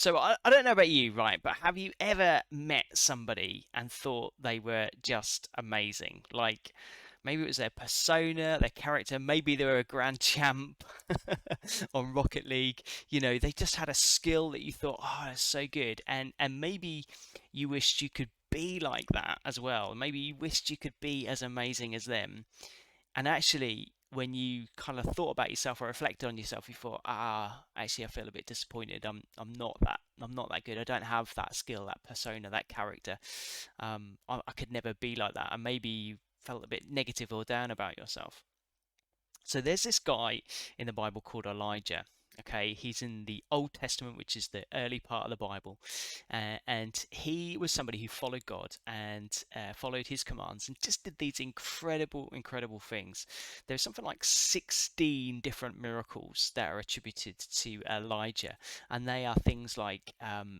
So I don't know about you, right? But have you ever met somebody and thought they were just amazing? Like maybe it was their persona, their character, maybe they were a grand champ on Rocket League. You know, they just had a skill that you thought, oh, that's so good. And maybe you wished you could be like that as well. Maybe you wished you could be as amazing as them. And actually, when you kind of thought about yourself or reflected on yourself, you thought, actually, I feel a bit disappointed. I'm not that good. I don't have that skill, that persona, that character. I could never be like that. And maybe you felt a bit negative or down about yourself. So there's this guy in the Bible called Elijah. Okay, he's in the Old Testament, which is the early part of the Bible, and he was somebody who followed God and followed His commands and just did these incredible things. There's something like 16 different miracles that are attributed to Elijah, and they are things like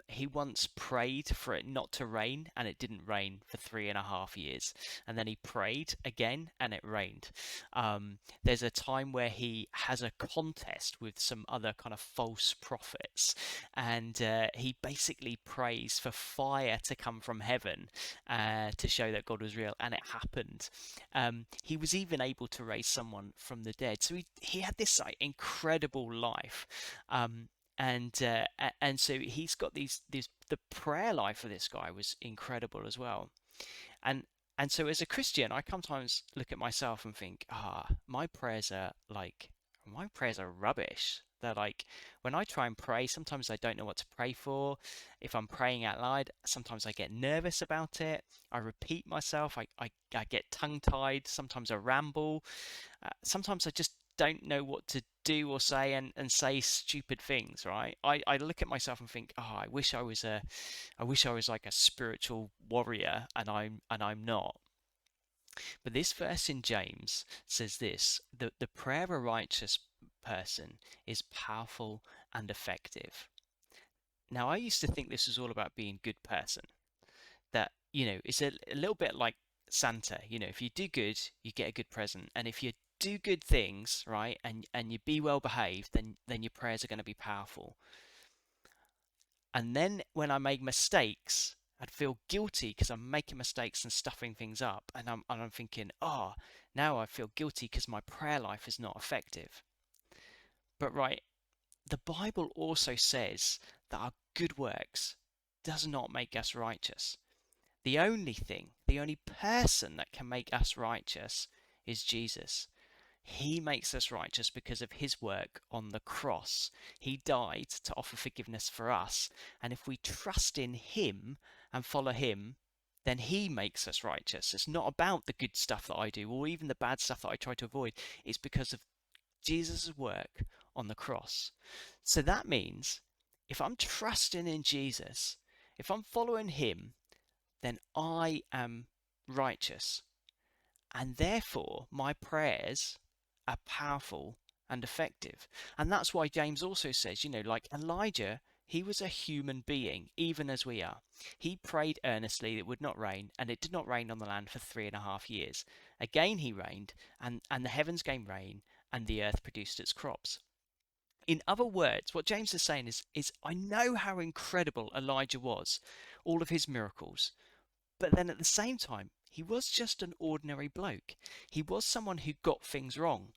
he once prayed for it not to rain, and it didn't rain for 3.5 years, and then he prayed again, and it rained. There's a time where he has a contest with some other kind of false prophets, and he basically prays for fire to come from heaven to show that God was real, and it happened. He was even able to raise someone from the dead, so he had this like incredible life. And so he's got these the prayer life of this guy was incredible as well. And and so as a Christian, I sometimes look at myself and think, my prayers are rubbish. They're like when I try and pray, sometimes I don't know what to pray for. If I'm praying out loud, sometimes I get nervous about it. I repeat myself. I get tongue tied. Sometimes I ramble. Sometimes I just don't know what to do or say and say stupid things, right? I look at myself and think, I wish I was like a spiritual warrior and I'm not. But this verse in James says this, the prayer of a righteous person is powerful and effective. Now I used to think this was all about being a good person. That, it's a little bit like Santa. If you do good, you get a good present. And if you do good things, right, and you be well behaved, then your prayers are going to be powerful. And then when I made mistakes, I'd feel guilty because I'm making mistakes and stuffing things up. And I'm thinking, now I feel guilty because my prayer life is not effective. But right, the Bible also says that our good works does not make us righteous. The only person that can make us righteous is Jesus. He makes us righteous because of his work on the cross. He died to offer forgiveness for us. And if we trust in him and follow him, then he makes us righteous. It's not about the good stuff that I do or even the bad stuff that I try to avoid. It's because of Jesus' work on the cross. So that means if I'm trusting in Jesus, if I'm following him, then I am righteous. And therefore, my prayers are powerful and effective. And that's why James also says, like Elijah, he was a human being, even as we are. He prayed earnestly that it would not rain, and it did not rain on the land for 3.5 years. Again he reigned, and the heavens gave rain, and the earth produced its crops. In other words, what James is saying is I know how incredible Elijah was, all of his miracles, but then at the same time, he was just an ordinary bloke. He was someone who got things wrong.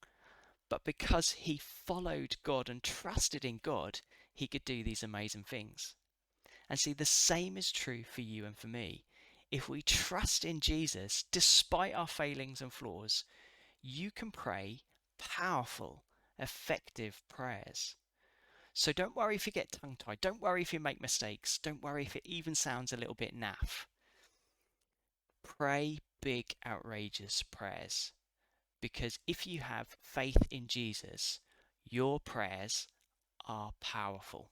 But because he followed God and trusted in God, he could do these amazing things. And see, the same is true for you and for me. If we trust in Jesus, despite our failings and flaws, you can pray powerful, effective prayers. So don't worry if you get tongue tied. Don't worry if you make mistakes. Don't worry if it even sounds a little bit naff. Pray big, outrageous prayers. Because if you have faith in Jesus, your prayers are powerful.